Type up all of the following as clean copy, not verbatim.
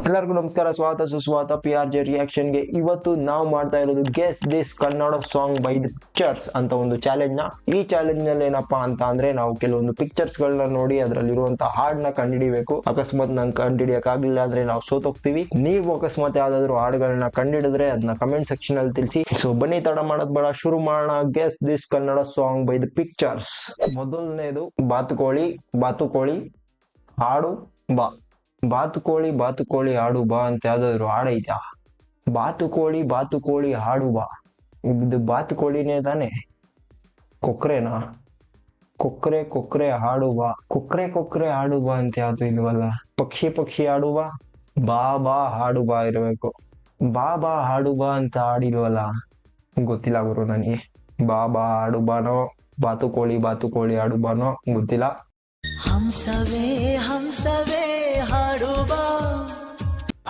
ಎಲ್ಲರಿಗೂ ನಮಸ್ಕಾರ, ಸ್ವಾಗತ ಸುಸ್ವಾಗತ PRJ ರಿಯಾಕ್ಷನ್ಗೆ. ಇವತ್ತು ನಾವು ಮಾಡ್ತಾ ಇರೋದು guess this Kannada song by the pictures ಅಂತ ಒಂದು ಚಾಲೆಂಜ್ ನ. ಈ ಚಾಲೆಂಜ್ ನಲ್ಲಿ ಏನಪ್ಪಾ ಅಂತ ಅಂದ್ರೆ ನಾವು ಕೆಲವೊಂದು ಪಿಕ್ಚರ್ಸ್ ಗಳನ್ನ ನೋಡಿ ಅದರಲ್ಲಿರುವಂತಹ ಹಾಡನ್ನ ಕಂಡುಹಿಡಿಬೇಕು. ಅಕಸ್ಮಾತ್ ನಂಗೆ ಕಂಡುಹಿಡಿಯಕ್ ಆಗ್ಲಿಲ್ಲ ಅಂದ್ರೆ ನಾವು ಸೋತೋಗ್ತೀವಿ. ನೀವು ಅಕಸ್ಮಾತ್ ಯಾವ್ದಾದ್ರು ಹಾಡುಗಳನ್ನ ಕಂಡುಹಿಡಿದ್ರೆ ಅದನ್ನ ಕಮೆಂಟ್ ಸೆಕ್ಷನ್ ಅಲ್ಲಿ ತಿಳಿಸಿ. ಸೊ ಬನ್ನಿ, ತಡ ಮಾಡೋದ್ ಬೇಡ, ಶುರು ಮಾಡೋಣ. Guess this Kannada song by the pictures. ಮೊದಲನೇದು ಬಾತುಕೋಳಿ ಹಾಡು ಬಾ. ಬಾತುಕೋಳಿ ಹಾಡು ಬಾ ಅಂತ ಯಾವ್ದಾದ್ರು ಹಾಡೈತಾ? ಬಾತುಕೋಳಿ ಹಾಡು ಬಾ. ಇದು ಬಾತುಕೋಳಿನೇ ತಾನೆ? ಕೊಕ್ರೆನಾ? ಕೊಕ್ರೆ ಹಾಡು ಬಾ. ಕೊಕ್ರೆ ಹಾಡು ಬಾ ಅಂತ ಯಾವ್ದು ಇಲ್ವಲ್ಲ. ಪಕ್ಷಿ ಹಾಡು ಬಾ. ಬಾ ಹಾಡು ಬಾ ಇರ್ಬೇಕು. ಬಾ ಹಾಡು ಬಾ ಅಂತ ಹಾಡಿಲ್ವಲ್ಲ, ಗೊತ್ತಿಲ್ಲ ಗುರು ನನಗೆ. ಬಾ ಹಾಡು ಬಾನೋ, ಬಾತುಕೋಳಿ ಹಾಡು ಬಾನೋ ಗೊತ್ತಿಲ್ಲ. ಹಂಸವೇ ಹಾಡು ಬಾ.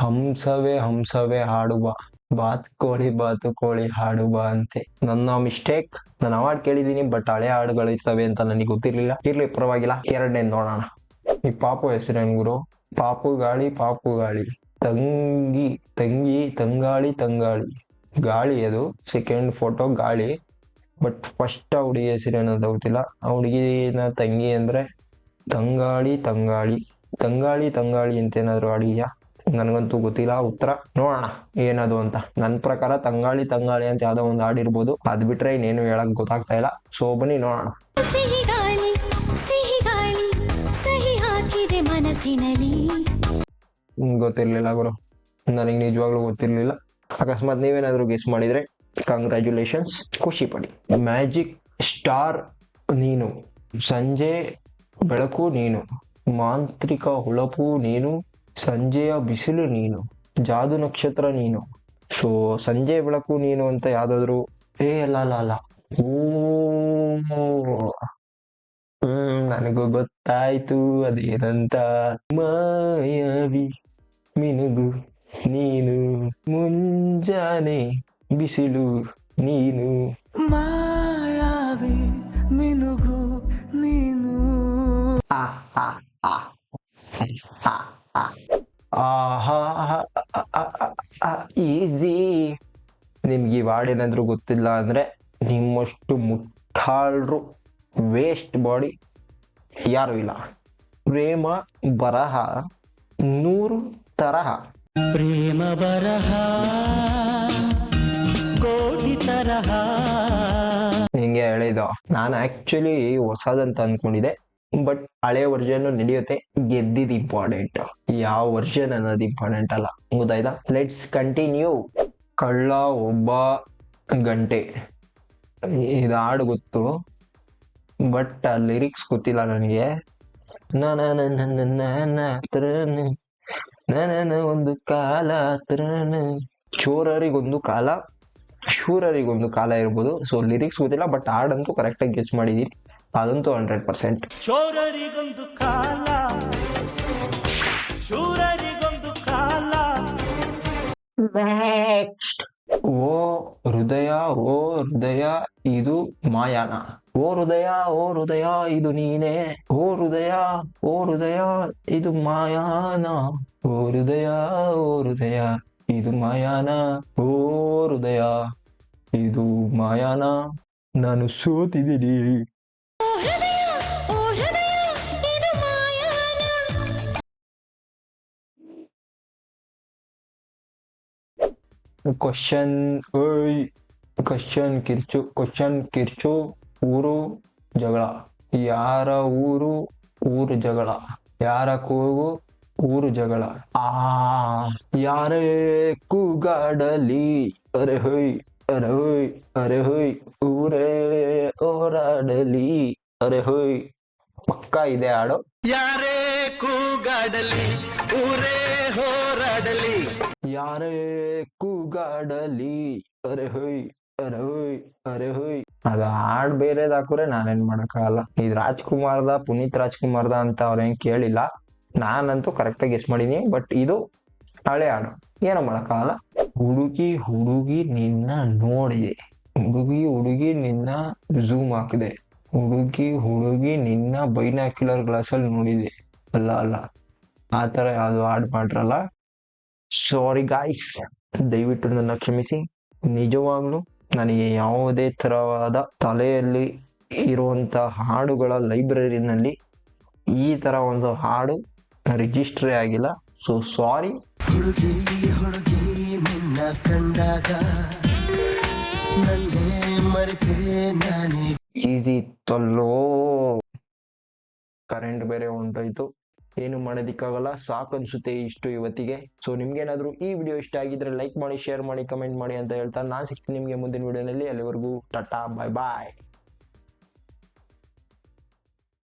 ಹಂಸವೇ ಹಾಡು ಬಾ. ಬಾತುಕೋಳಿ ಹಾಡು ಬಾ ಅಂತೆ. ನನ್ನ ಮಿಸ್ಟೇಕ್. ನಾನು ಅವಾರ್ಡ್ ಕೇಳಿದೀನಿ, ಬಟ್ ಹಳೆ ಹಾಡುಗಳು ಇರ್ತವೆ ಅಂತ ನನಗೆ ಗೊತ್ತಿರ್ಲಿಲ್ಲ. ಇರ್ಲಿ, ಪರವಾಗಿಲ್ಲ. ಎರಡನೇ ನೋಡೋಣ. ಈ ಪಾಪು ಹೆಸರೇನು ಗುರು? ಪಾಪು ಗಾಳಿ ತಂಗಾಳಿ ಗಾಳಿ. ಅದು ಸೆಕೆಂಡ್ ಫೋಟೋ ಗಾಳಿ, ಬಟ್ ಫಸ್ಟ್ ಆ ಹುಡುಗಿ ಹೆಸರೇನಂತ ಗೊತ್ತಿಲ್ಲ. ಆ ಹುಡುಗಿನ ತಂಗಿ ಅಂದ್ರೆ ತಂಗಾಳಿ ಅಂತೇನಾದ್ರು ಅಡಿಯ? ನನಗಂತೂ ಗೊತ್ತಿಲ್ಲ. ಉತ್ತರ ನೋಡೋಣ ಏನದು ಅಂತ. ನನ್ನ ಪ್ರಕಾರ ತಂಗಾಳಿ ಅಂತ ಯಾವ್ದೋ ಒಂದು ಹಾಡಿರ್ಬೋದು. ಅದ್ ಬಿಟ್ರೆ ಇನ್ನೇನು ಹೇಳಕ್ ಗೊತ್ತಾಗ್ತಾ ಇಲ್ಲ. ಸೊ ಬನ್ನಿ ನೋಡೋಣ. ಗೊತ್ತಿರ್ಲಿಲ್ಲ ಗುರು, ನನಗೆ ನಿಜವಾಗ್ಲೂ ಗೊತ್ತಿರ್ಲಿಲ್ಲ. ಅಕಸ್ಮಾತ್ ನೀವೇನಾದ್ರು ಗೆಸ್ ಮಾಡಿದ್ರೆ ಕಂಗ್ರ್ಯಾಚುಲೇಷನ್ಸ್, ಖುಷಿ ಪಡಿ. ಮ್ಯಾಜಿಕ್ ಸ್ಟಾರ್ ನೀನು, ಸಂಜೆ ಬೆಳಕು ನೀನು, ಮಾಂತ್ರಿಕ ಹೊಳಪು ನೀನು, ಸಂಜೆಯ ಬಿಸಿಲು ನೀನು, ಜಾದು ನಕ್ಷತ್ರ ನೀನು. ಸೊ ಸಂಜೆ ಬೆಳಕು ನೀನು ಅಂತ ಯಾವ್ದಾದ್ರು? ಅಲ್ಲ. ಓ, ನನಗೂ ಗೊತ್ತಾಯ್ತು ಅದೇನಂತ. ಮಾಯಾವಿ ಮಿನುಗು ನೀನು, ಮುಂಜಾನೆ ಬಿಸಿಲು ನೀನು. ಮಾಯಾವಿ ಮಿನುಗು ನೀನು. ಈಸಿ. ನಿಮ್ಗೆ ಈ ವಾರ್ಡ್ ಏನಾದ್ರು ಗೊತ್ತಿಲ್ಲ ಅಂದ್ರೆ ನಿಮ್ಮಷ್ಟು ಮುಟ್ಟಾಳ್ರು, ವೇಸ್ಟ್ ಬಾಡಿ ಯಾರು ಇಲ್ಲ. ಪ್ರೇಮ ಬರಹ 100 ತರಹ. ಪ್ರೇಮ ಬರಹ ಕೋಟಿ ತರಹ. ಹಿಂಗೆ ಹೇಳಿದ. ನಾನು ಆಕ್ಚುಲಿ ಹೊಸದಂತ ಅನ್ಕೊಂಡಿದ್ದೆ, ಬಟ್ ಹಳೆ ವರ್ಷನ್ ನಡೆಯುತ್ತೆ. ಗೆದ್ದಿದ್ ಇಂಪಾರ್ಟೆಂಟ್, ಯಾವ ವರ್ಷನ್ ಅನ್ನೋದು ಇಂಪಾರ್ಟೆಂಟ್ ಅಲ್ಲ. ಗೊತ್ತಾಯ್ತಾ? Let's continue. ಕಳ್ಳ ಒಬ್ಬ ಗಂಟೆ. ಇದು ಹಾಡು ಗೊತ್ತು, ಬಟ್ ಆ ಲಿರಿಕ್ಸ್ ಗೊತ್ತಿಲ್ಲ ನನಗೆ. ಒಂದು ಕಾಲ ಚೋರರಿಗೊಂದು ಕಾಲ, ಶೂರರಿಗೊಂದು ಕಾಲ ಇರ್ಬೋದು. ಸೊ ಲಿರಿಕ್ಸ್ ಗೊತ್ತಿಲ್ಲ, ಬಟ್ ಹಾಡಂತೂ ಕರೆಕ್ಟಾಗಿ ಗೆಸ್ ಮಾಡಿದೀನಿ. ಅದಂತೂ 100%. ಚೋರರಿಗೊಂದು ಕಾಲ, ಶೂರರಿಗೊಂದು ಕಾಲ. ನೆಕ್ಸ್ಟ್. ಓ ಹೃದಯ ಇದು ಮಾಯಾನ. ಓ ಹೃದಯ ಇದು ನೀನೇ. ಓ ಹೃದಯ ಇದು ಮಾಯಾನ. ಓ ಹೃದಯ ಇದು ಮಾಯಾನ. ಓ ಹೃದಯ ಇದು ಮಾಯಾನ. ನಾನು ಸೋತಿದ್ದೀನಿ. ಕ್ವಶನ್ ಕಿರ್ಚು ಊರು ಜಗಳ. ಯಾರ ಊರು ಜಗಳ. ಯಾರ ಕೂಗು ಊರು ಜಗಳ. ಯಾರೇ ಕೂಗಾಡಲಿ ಅರೆ ಹೊಯ್ ಊರೇ ಹೋರಾಡಲಿ ಅರೆ ಹೊಯ್. ಪಕ್ಕ ಇದೆ ಹಾಡು. ಯಾರೇ ಕೂಗಾಡಲಿ ಊರೇ ಹೋರಾಡಲಿ. ಯಾರೇ ಕೂಗಾಡಲಿ ಅರೆ ಹೊಯ್ ಅದು ಹಾಡ್ ಬೇರೆದ್ ಹಾಕುರೆ ನಾನೇನ್ ಮಾಡಕ್ಕಾಗಲ್ಲ. ಇದು ಪುನೀತ್ ರಾಜ್ಕುಮಾರ್ದ ಅಂತ ಅವ್ರೇನ್ ಕೇಳಿಲ್ಲ. ನಾನಂತೂ ಕರೆಕ್ಟಾಗಿ ಗೆಸ್ ಮಾಡಿದೀನಿ, ಬಟ್ ಇದು ಹಳೆ ಹಾಡು, ಏನೋ ಮಾಡಕ್ಕಾಗಲ್ಲ. ಹುಡುಗಿ ನಿನ್ನ ನೋಡಿದೆ. ಹುಡುಗಿ ನಿನ್ನ ಝೂಮ್ ಹಾಕಿದೆ. ಹುಡುಗಿ ನಿನ್ನ ಬೈನಾಕ್ಯುಲರ್ ಗ್ಲಾಸ್ ಅಲ್ಲಿ ನೋಡಿದೆ. ಅಲ್ಲ ಆ ತರ ಯಾವ್ದು ಹಾಡ್ ಮಾಡ್ರಲ್ಲ. ಸಾರಿ ಗಾಯ್ಸ್, ದಯವಿಟ್ಟು ನನ್ನ ಕ್ಷಮಿಸಿ. ನಿಜವಾಗ್ಲೂ ನನಗೆ ಯಾವುದೇ ಥರವಾದ ತಲೆಯಲ್ಲಿ ಇರುವಂಥ ಹಾಡುಗಳ ಲೈಬ್ರರಿನಲ್ಲಿ ಈ ಥರ ಒಂದು ಹಾಡು ರಿಜಿಸ್ಟ್ರೇ ಆಗಿಲ್ಲ. So sorry. ಹುಡುಗಿ ಹುಡುಗಿ ನಿನ್ನ ಕಂಡಾಗ ನನ್ನೇ ಮರೆತೆ ನಾನೇ. ಈಸಿ ಇತ್ತಲ್ಲೋ. ಕರೆಂಟ್ ಬೇರೆ ಹೊಂಟೋಯ್ತು, ಏನು ಮಾಡೋದಕ್ಕಾಗಲ್ಲ. ಸಾಕು ಅನ್ಸುತ್ತೆ ಇಷ್ಟು ಇವತ್ತಿಗೆ. ಸೊ ನಿಮ್ಗೇನಾದ್ರೂ ಈ ವಿಡಿಯೋ ಇಷ್ಟ ಆಗಿದ್ರೆ ಲೈಕ್ ಮಾಡಿ, ಶೇರ್ ಮಾಡಿ, ಕಮೆಂಟ್ ಮಾಡಿ ಅಂತ ಹೇಳ್ತಾ ನಾನು ಸಿಗ್ತೀನಿ ನಿಮಗೆ ಮುಂದಿನ ವಿಡಿಯೋನಲ್ಲಿ. ಅಲ್ಲಿವರೆಗೂ ಟಾಟಾ, ಬಾಯ್ ಬಾಯ್.